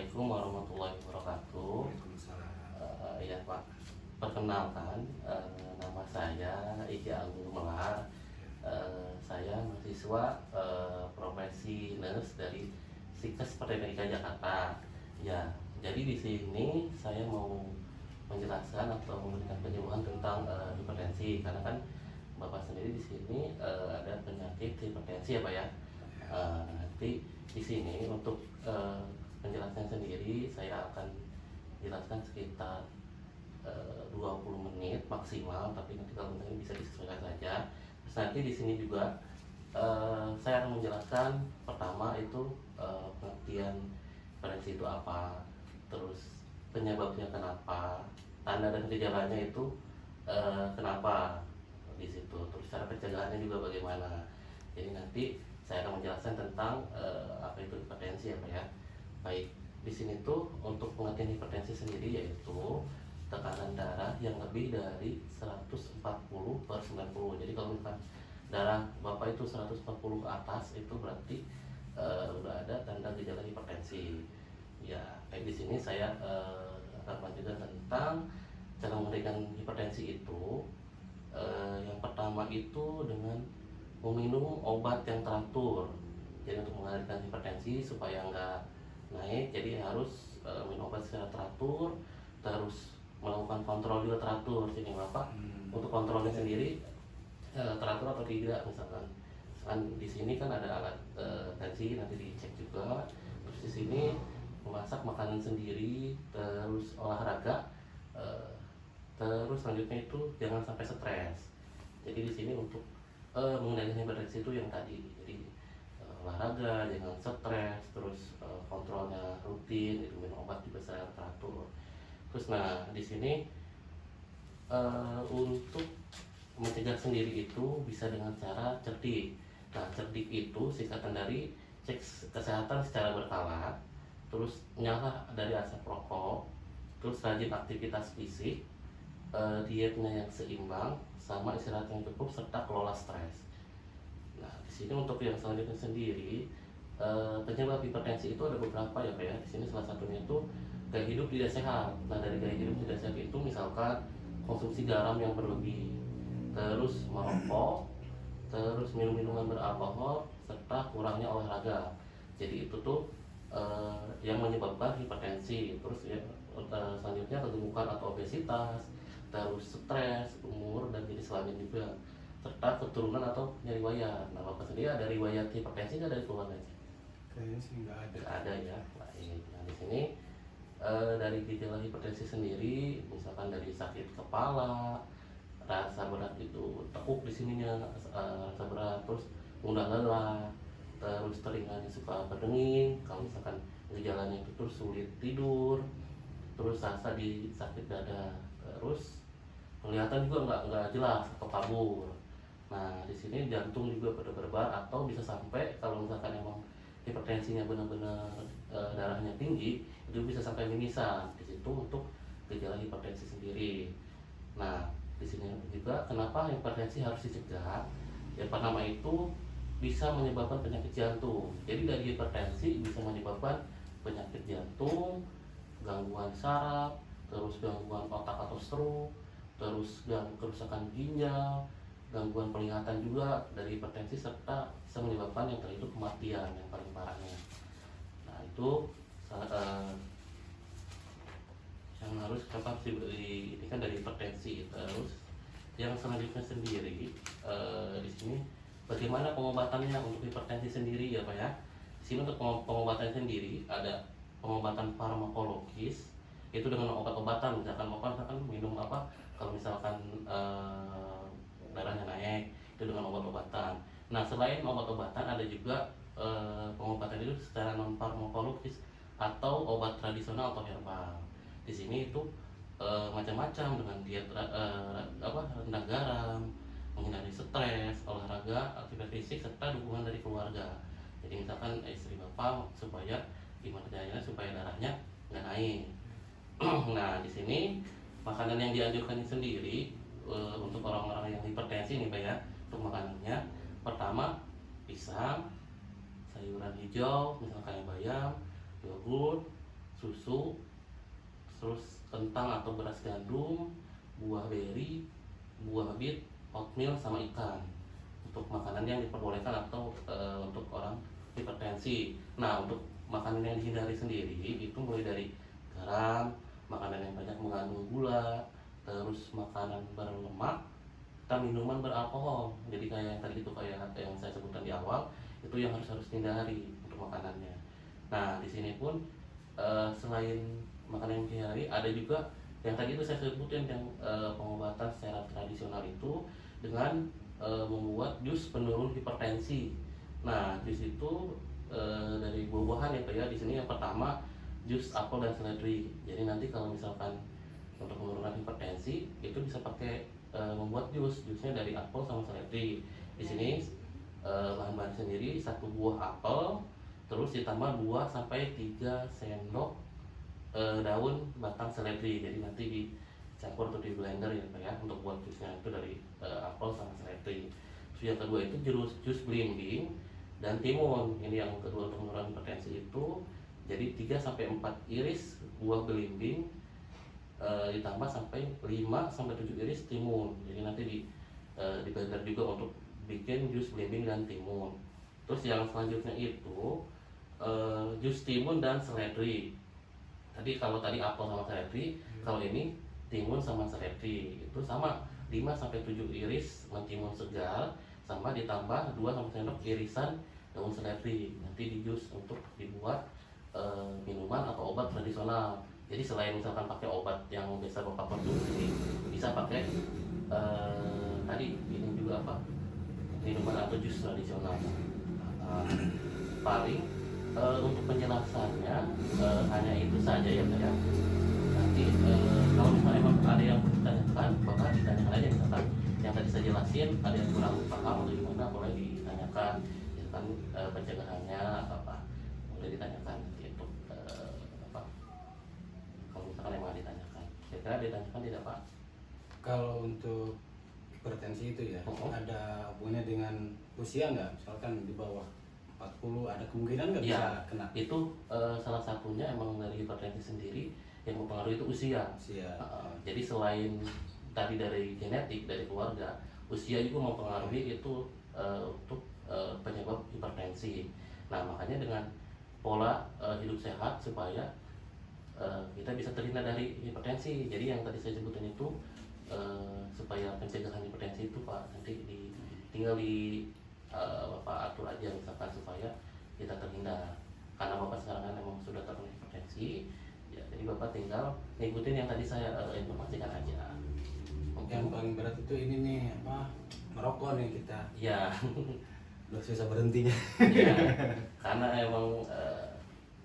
Assalamualaikum warahmatullahi wabarakatuh. Waalaikumsalam. Ya Pak, perkenalkan nama saya Iki Agung Melar. Saya mahasiswa profesi nurse dari Sikes Perdana Jakarta. Ya, jadi di sini saya mau menjelaskan atau memberikan penyuluhan tentang hipertensi, karena kan Bapak sendiri di sini ada penyakit hipertensi ya Pak ya. Nanti di sini untuk penjelasan sendiri saya akan jelaskan sekitar 20 menit maksimal, tapi nanti kalau misalnya bisa disesuaikan saja. Terus nanti di sini juga saya akan menjelaskan pertama itu pengertian hipertensi itu apa, terus penyebabnya kenapa, tanda dan gejalanya itu kenapa di situ, terus cara pencegahannya juga bagaimana. Jadi nanti saya akan menjelaskan tentang apa itu hipertensi ya Pak ya. Baik, di sini tuh untuk pengertian hipertensi sendiri yaitu tekanan darah yang lebih dari 140/90. Jadi kalau misalkan darah Bapak itu 140 ke atas, itu berarti udah ada tanda gejala hipertensi. Ya, kayak di sini saya akan menjelaskan tentang cara mengendalikan hipertensi itu. Yang pertama itu dengan meminum obat yang teratur. Jadi untuk mengendalikan hipertensi supaya nggak naik, jadi harus minum obat secara teratur, terus melakukan kontrol juga teratur. Jadi Bapak untuk kontrolnya sendiri teratur atau tidak, misalkan di sini kan ada alat tensi, nanti dicek juga. Terus di sini memasak makanan sendiri, terus olahraga, terus selanjutnya itu jangan sampai stres. Jadi di sini untuk mengendalikan hipertensi itu yang tadi, jadi olahraga, jangan stres, terus kontrolnya rutin, itu minum obat juga secara teratur. Terus nah di sini untuk mencegah sendiri itu bisa dengan cara cerdik. Nah, cerdik itu singkatan dari cek kesehatan secara berkala, terus nyala dari asap rokok, terus rajin aktivitas fisik, dietnya yang seimbang, sama istirahat yang cukup, serta kelola stres. Nah, di sini untuk yang selanjutnya sendiri, penyebab hipertensi itu ada beberapa ya Pak ya. Di sini salah satunya itu gaya hidup tidak sehat. Nah, dari gaya hidup tidak sehat itu misalkan konsumsi garam yang berlebih, terus merokok, terus minum minuman beralkohol, serta kurangnya olahraga. Jadi itu tuh yang menyebabkan hipertensi. Terus ya, selanjutnya kegemukan atau obesitas, terus stres, umur, dan jenis kelamin juga, serta keturunan atau riwayat. Nah, Bapak sendiri ada riwayat hipertensi nggak dari keluarganya? Kayaknya sih nggak ada. Nggak ada ya. Nah, ini nah, di sini dari gejala hipertensi sendiri, misalkan dari sakit kepala, rasa berat itu tekuk di sininya, rasa berat, terus mudah lelah, terus telinga suka berdenging, kalau misalkan gejalanya itu terus sulit tidur, terus rasa di sakit dada, terus penglihatan juga nggak jelas atau kabur. Nah, di sini jantung juga berdebar atau bisa sampai, kalau misalkan emang hipertensinya benar-benar darahnya tinggi, itu bisa sampai mimisan. Di situ untuk gejala hipertensi sendiri. Nah, di sini juga kenapa hipertensi harus dicegah? Yang pertama itu bisa menyebabkan penyakit jantung. Jadi dari hipertensi bisa menyebabkan penyakit jantung, gangguan saraf, terus gangguan otak atau stroke, terus kerusakan ginjal, gangguan penglihatan juga dari hipertensi, serta bisa menyebabkan yang terakhir itu kematian yang paling parahnya. Nah, itu yang harus kita ini kan dari hipertensi. Terus yang selanjutnya sendiri, di sini bagaimana pengobatannya untuk hipertensi sendiri ya Pak ya. Di sini untuk pengobatannya sendiri ada pengobatan farmakologis, itu dengan obat-obatan. Misalkan Bapak minum apa, kalau misalkan darahnya naik, itu dengan obat-obatan. Nah, selain obat-obatan ada juga pengobatan itu secara non farmakologis atau obat tradisional atau herbal. Di sini itu macam-macam, dengan diet rendah garam, menghindari stres, olahraga, aktivitas fisik, serta dukungan dari keluarga. Jadi misalkan istri Bapak supaya gimana caranya supaya darahnya nggak naik. Nah, di sini makanan yang dianjurkan sendiri untuk orang-orang yang hipertensi nih Pak ya. Untuk makanannya, pertama pisang, sayuran hijau misalkan kayak bayam, yogurt, susu, terus kentang atau beras gandum, buah beri, buah bit, oatmeal sama ikan untuk makanan yang diperbolehkan atau untuk orang hipertensi. Nah, untuk makanan yang dihindari sendiri itu mulai dari garam, makanan yang banyak mengandung gula, terus makanan berlemak, dan minuman beralkohol. Jadi kayak yang tadi itu kayak yang saya sebutkan di awal, itu yang harus dihindari untuk makanannya. Nah, di sini pun selain makanan yang dihindari, ada juga yang tadi itu saya sebutin yang pengobatan secara tradisional itu dengan membuat jus penurun hipertensi. Nah, jus itu dari buah-buahan ya Pak ya. Di sini yang pertama jus apel dan seledri. Jadi nanti kalau misalkan untuk menurunkan hipertensi itu bisa pakai membuat jusnya dari apel sama seledri. Di sini bahan-bahan sendiri satu buah apel, terus ditambah 2 sampai 3 sendok daun batang seledri. Jadi nanti dicampur atau di blender ya Pak ya untuk buat jusnya itu dari apel sama seledri. Terus yang kedua itu jus belimbing dan timun. Ini yang kedua untuk menurunkan hipertensi itu. Jadi 3 sampai 4 iris buah belimbing ditambah sampai 5 sampai 7 iris timun. Jadi nanti di blender juga untuk bikin jus belimbing dan timun. Terus yang selanjutnya itu jus timun dan seledri. Kalau tadi apel sama seledri, kalau ini timun sama seledri itu sama 5 sampai 7 iris mentimun segar sama ditambah 2 sampai sendok irisan daun seledri. Nanti di jus untuk dibuat minuman atau obat tradisional. Jadi selain misalkan pakai obat yang biasa Bapak konsumsi, bisa pakai tadi ini juga apa? Minuman atau jus tradisional. Paling untuk penjelasannya hanya itu saja ya Pak ya. Nanti kalau misalnya memang ada yang ditanyakan, Bapak ditanyakan aja misalkan yang tadi saya jelasin ada yang kurang paham atau gimana boleh ditanyakan. Misalkan pencegahannya apa boleh ditanyakan untuk apa kalau misalkan emang ditanyakan. Kira-kira ditanyakan tidak Pak? Kalau untuk hipertensi itu ya, ada hubungannya dengan usia nggak? Misalkan di bawah 40 ada kemungkinan nggak bisa kena? Itu salah satunya emang dari hipertensi sendiri yang mempengaruhi itu usia. Jadi selain tadi dari genetik dari keluarga, usia juga mempengaruhi itu untuk penyebab hipertensi. Nah makanya dengan pola hidup sehat supaya kita bisa terhindar dari hipertensi. Jadi yang tadi saya sebutin itu supaya pencegahan hipertensi itu Pak nanti tinggal di Bapak atur aja misalkan supaya kita terhindar. Karena Bapak sekarang kan memang sudah terkena hipertensi, ya jadi Bapak tinggal ngikutin yang tadi saya informasikan aja. Yang paling berat itu ini nih apa? Merokok nih kita. Ya. Udah susah berhentinya. Ya. Karena emang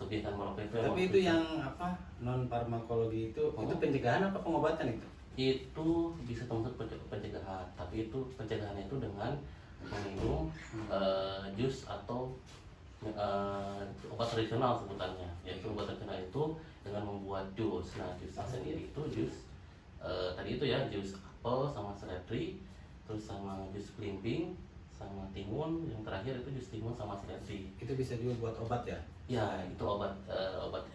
kebiasaan merokok itu. Tapi itu susah. Yang apa? Non farmakologi itu pencegahan apa pengobatan itu? Itu bisa termasuk pencegahan, tapi itu pencegahannya itu dengan meminum jus atau obat tradisional sebutannya. Yaitu obat tradisional itu dengan membuat jus. Nah jusnya sendiri itu jus tadi itu ya jus apel sama seledri, terus sama jus belimbing sama timun, yang terakhir itu jus timun sama seledri. Itu bisa juga buat obat ya? Ya itu obat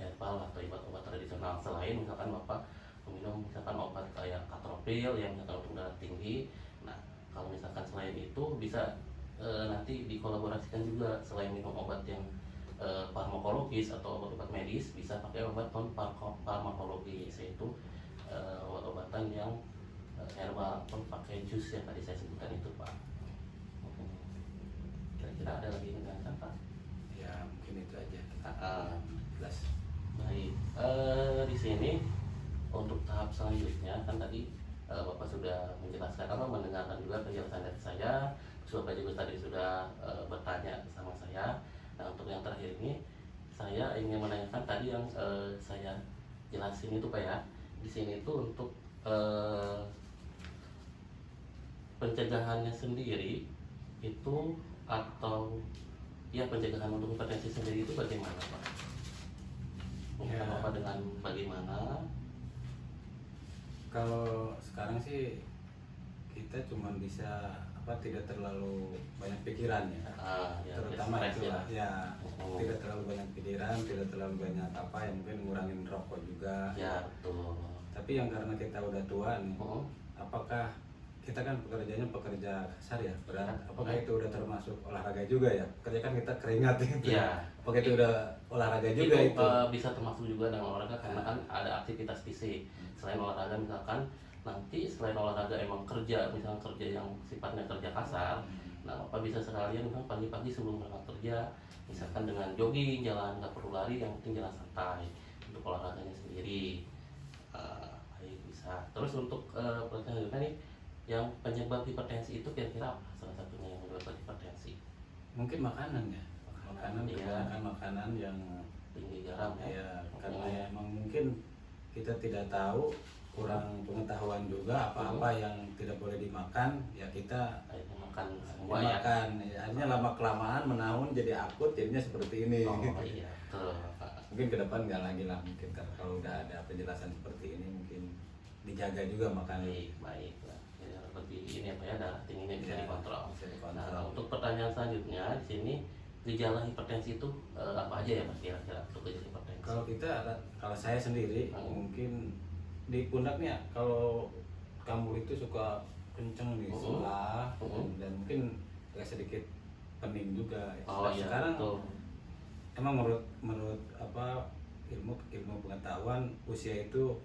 herbal atau obat tradisional. Selain misalkan Bapak meminum misalkan obat kayak katropil yang misalkan untuk darah tinggi. Nah kalau misalkan selain itu bisa nanti dikolaborasikan juga. Selain minum obat yang farmakologis atau obat-obat medis, bisa pakai obat non farmakologis, yaitu obat-obatan yang herbal pun pakai jus yang tadi saya sebutkan itu Pak. Kira-kira ada lagi yang ditanyakan Pak? Ya mungkin itu aja. Jelas. Baik. Di sini untuk tahap selanjutnya kan tadi Bapak sudah menjelaskan apa mendengarkan juga penjelasan dari saya. Bapak juga tadi sudah bertanya sama saya. Nah untuk yang terakhir ini saya ingin menanyakan tadi yang saya jelasin itu Pak ya. Di sini itu untuk pencegahannya sendiri itu atau ya pencegahan untuk hipertensi sendiri itu bagaimana Pak? Mungkin Ya. Bapak dengan bagaimana? Kalau sekarang sih kita cuma bisa apa tidak terlalu banyak pikiran ya. Ya, Terutama stres itulah ya, Oh. tidak terlalu banyak pikiran, tidak terlalu banyak apa yang mungkin ngurangin rokok juga. Ya, betul. Tapi yang karena kita udah tua nih, Oh. apakah kita kan pekerjaannya pekerja kasar ya, berat. Ya. Apakah itu udah termasuk olahraga juga ya? Kerja kan kita keringat gitu. Iya. Apakah itu udah olahraga juga itu? Bisa termasuk juga dengan olahraga karena kan ada aktivitas fisik. Selain olahraga misalkan nanti selain olahraga emang kerja, misalkan kerja yang sifatnya kerja kasar, nah Bapak bisa sekalian misalkan pagi-pagi sebelum berangkat kerja, misalkan dengan jogging, jalan nggak perlu lari, yang penting jalan santai untuk olahraganya sendiri. Baik, bisa. Terus untuk pertanyaan selanjutnya nih, yang penyebab hipertensi itu kira-kira apa? Salah satunya yang menyebabkan hipertensi? Mungkin makanan ya. Makanan, Iya. kebanyakan makanan yang Tinggi garam ya. ya karena ya emang mungkin kita tidak tahu, kurang pengetahuan juga apa-apa yang tidak boleh dimakan ya kita Akhirnya makan semua ya. makan ya, akhirnya lama kelamaan menahun jadi akut jadinya seperti ini. Oh iya, betul. Mungkin ke depan nggak lagi lah, mungkin kalau udah ada penjelasan seperti ini mungkin dijaga juga makannya. Baik. Ya, lebih ini apa ya, darah tingginya bisa Ya, dikontrol. bisa dikontrol. Nah, untuk pertanyaan selanjutnya di sini, gejala hipertensi itu apa aja ya Mas kira-kira untuk gejala hipertensi? Kalau saya sendiri mungkin di pundaknya, kalau kamu itu suka kenceng nih sebelah dan mungkin agak sedikit pening juga. Oh iya, Sekarang betul. emang menurut apa ilmu pengetahuan usia itu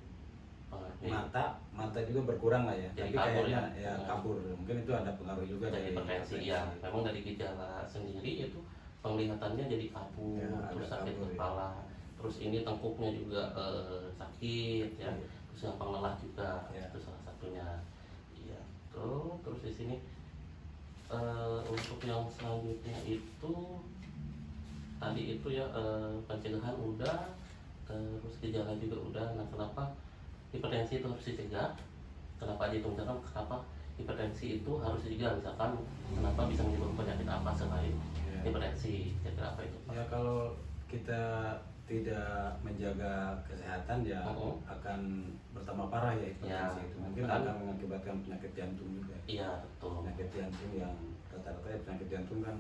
mata juga berkurang lah ya. Jadi Tapi kabur kayaknya ya? ya kabur. Mungkin itu ada pengaruh juga Dari dari hipertensi ya. Memang dari gejala sendiri itu penglihatannya jadi kabur, Ya, terus agak sakit kabur, ya. kepala, terus ini tengkuknya juga sakit ya, terus gampang lelah juga, Ya. itu salah satunya. Iya, terus di sini untuk yang selanjutnya itu tadi itu ya, pencegahan udah, terus gejala juga udah. Nah, kenapa hipertensi itu harus dicegah? Kenapa dihitung dalam? Kenapa hipertensi itu harus dicegah? Misalkan kenapa bisa menyebabkan penyakit apa selain hipertensi? Kira-kira apa itu Pak? Ya kalau kita tidak menjaga kesehatan ya akan bertambah parah ya hipertensi itu. Mungkin akan mengakibatkan penyakit jantung juga. Iya, betul. Penyakit jantung yang rata-rata ya penyakit jantung kan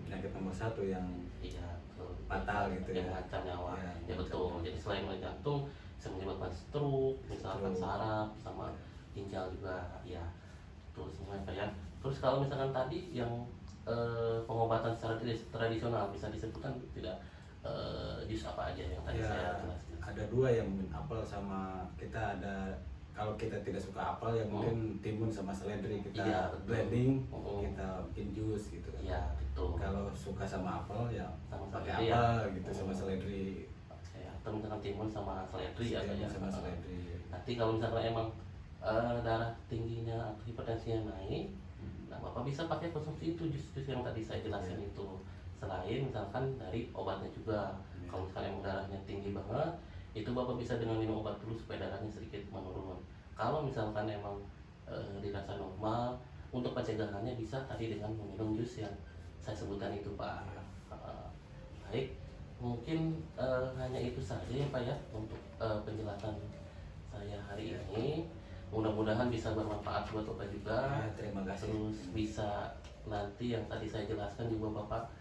penyakit nomor 1 yang Iya, betul. fatal gitu Yang ya. mengancam nyawa. Ya, Ya, betul. mengancam. Jadi selain oleh jantung bisa menyebabkan stroke, misalkan saraf sama ginjal juga. Ya, itu semua Pak ya. Terus kalau misalkan tadi yang pengobatan secara tradisional bisa disebutkan tidak, jus apa aja yang tadi Ya, saya jelaskan? ada 2 yang mungkin apel sama kita ada. Kalau kita tidak suka apel ya mungkin timun sama seledri kita Iya, betul. blending, kita bikin jus gitu kan. Iya, betul. Kalau suka sama apel ya Sama pakai seledri apel ya. gitu sama seledri. Oke, atau misalkan timun sama seledri ya, Pak, ya. Sama seledri. Nanti kalau misalkan emang darah tingginya atau hipertensinya naik, nah Bapak bisa pakai konsumsi itu jus-jus yang tadi saya jelasin itu. Selain misalkan dari obatnya juga. Kalau misalkan emang darahnya tinggi banget, itu Bapak bisa dengan minum obat dulu supaya darahnya sedikit menurun. Kalau misalkan emang dirasa normal, untuk pencegahannya bisa tadi dengan meminum jus yang saya sebutkan itu Pak. Baik, mungkin hanya itu saja ya Pak ya untuk penjelasan saya hari ini. Mudah-mudahan bisa bermanfaat buat Bapak juga. Ya, terima kasih. Terus bisa nanti yang tadi saya jelaskan juga Bapak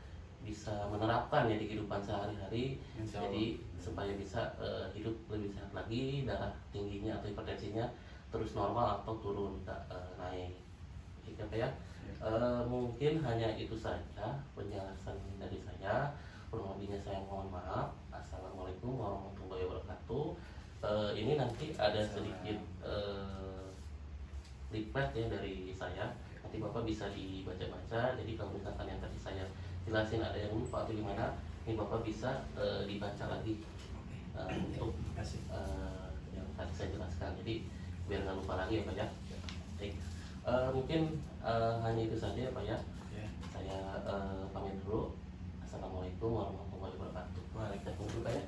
bisa menerapkan ya di kehidupan sehari-hari. Insya Allah. Jadi supaya bisa hidup lebih sehat lagi, darah tingginya atau hipertensinya terus normal atau turun naik. Oke Pak ya. Mungkin hanya itu saja penjelasan dari saya. Kurang lebihnya saya mohon maaf. Assalamualaikum warahmatullahi wabarakatuh. Ini nanti ada sedikit request ya dari saya. Nanti Bapak bisa dibaca-baca. Jadi kalau misalkan yang tadi saya jelasin ada yang lupa atau gimana, ini Bapak bisa dibaca lagi untuk yang tadi saya jelaskan. Jadi biar nggak lupa lagi ya Pak ya. Baik. Mungkin hanya itu saja ya Pak ya. Saya pamit dulu. Assalamualaikum warahmatullahi wabarakatuh. Waalaikumsalam Pak ya.